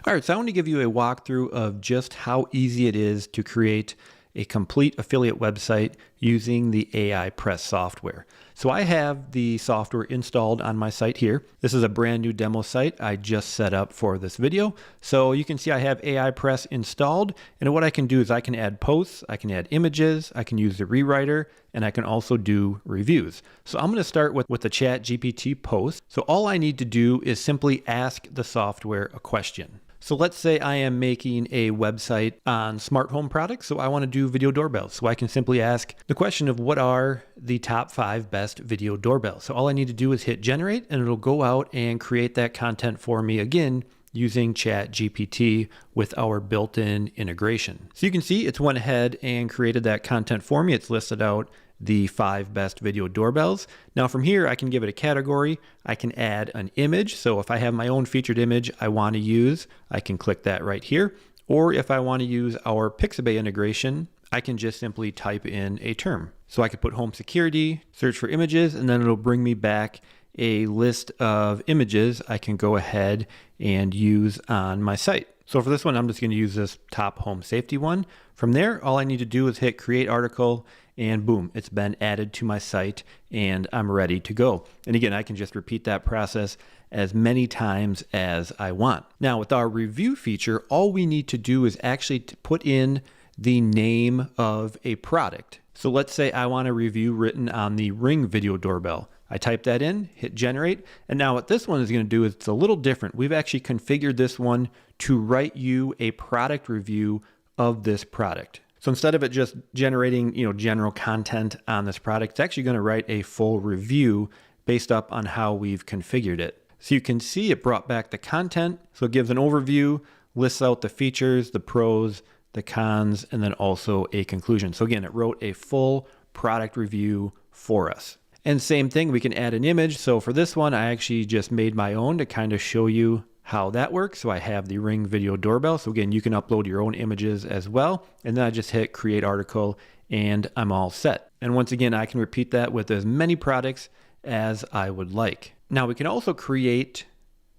All right, so I want to give you a walkthrough of just how easy it is to create a complete affiliate website using the AI Press software. So I have the software installed on my site here. This is a brand new demo site I just set up for this video. So you can see I have AI Press installed, and what I can do is I can add posts, I can add images, I can use the rewriter, and I can also do reviews. So I'm going to start with the ChatGPT post. So all I need to do is simply ask the software a question. So let's say I am making a website on smart home products, so I want to do video doorbells. So I can simply ask the question of what are the top 5 best video doorbells. So all I need to do is hit generate, and it'll go out and create that content for me again using ChatGPT with our built-in integration. So you can see it's went ahead and created that content for me. It's listed out the 5 best video doorbells. Now from here, I can give it a category. I can add an image. So if I have my own featured image I want to use, I can click that right here. Or if I want to use our Pixabay integration, I can just simply type in a term. So I could put home security, search for images, and then it'll bring me back a list of images I can go ahead and use on my site. So for this one, I'm just going to use this top home safety one. From there, all I need to do is hit create article, and boom, it's been added to my site and I'm ready to go. And again, I can just repeat that process as many times as I want. Now with our review feature, all we need to do is actually put in the name of a product. So let's say I want a review written on the Ring video doorbell. I type that in, hit generate, and now what this one is going to do is it's a little different. We've actually configured this one to write you a product review of this product. So instead of it just generating, general content on this product, it's actually going to write a full review based up on how we've configured it. So you can see it brought back the content. So it gives an overview, lists out the features, the pros, the cons, and then also a conclusion. So again, it wrote a full product review for us. And same thing, we can add an image. So for this one, I actually just made my own to kind of show you how that works. So I have the Ring video doorbell. So again, you can upload your own images as well. And then I just hit create article and I'm all set. And once again, I can repeat that with as many products as I would like. Now we can also create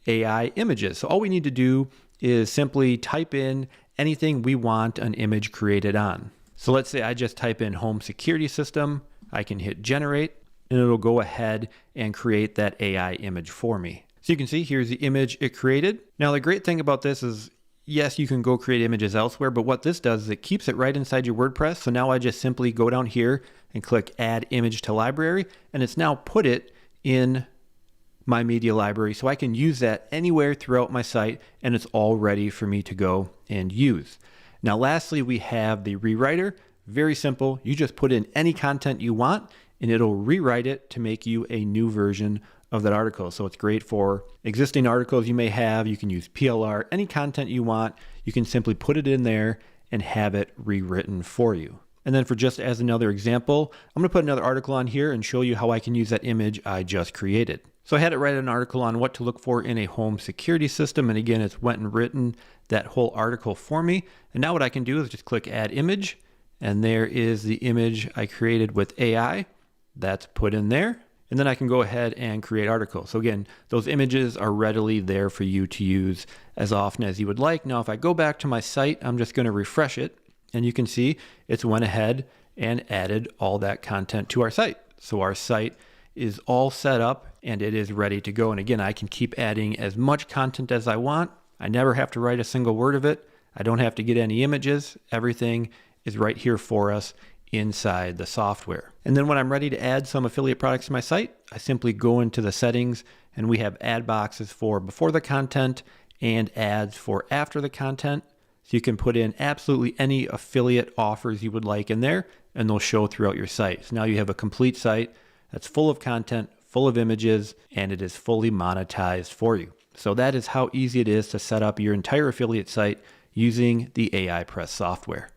AI images. So all we need to do is simply type in anything we want an image created on. So let's say I just type in home security system. I can hit generate and it'll go ahead and create that AI image for me. So you can see here's the image it created. Now the great thing about this is, yes, you can go create images elsewhere, but what this does is it keeps it right inside your WordPress. So now I just simply go down here and click add image to library, and it's now put it in my media library. So I can use that anywhere throughout my site and it's all ready for me to go and use. Now lastly, we have the rewriter. Very simple. You just put in any content you want and it'll rewrite it to make you a new version of that article. So it's great for existing articles you may have. You can use PLR, any content you want. You can simply put it in there and have it rewritten for you. And then for just as another example, I'm going to put another article on here and show you how I can use that image I just created. So I had it write an article on what to look for in a home security system. And again, it's went and written that whole article for me. And now what I can do is just click add image. And there is the image I created with AI. That's put in there. And then I can go ahead and create articles. So again, those images are readily there for you to use as often as you would like. Now, if I go back to my site, I'm just going to refresh it. And you can see it's went ahead and added all that content to our site. So our site is all set up and it is ready to go. And again, I can keep adding as much content as I want. I never have to write a single word of it. I don't have to get any images. Everything is right here for us inside the software. And then when I'm ready to add some affiliate products to my site, I simply go into the settings and we have ad boxes for before the content and ads for after the content. So you can put in absolutely any affiliate offers you would like in there and they'll show throughout your site. So now you have a complete site that's full of content, full of images, and it is fully monetized for you. So that is how easy it is to set up your entire affiliate site using the AI Press software.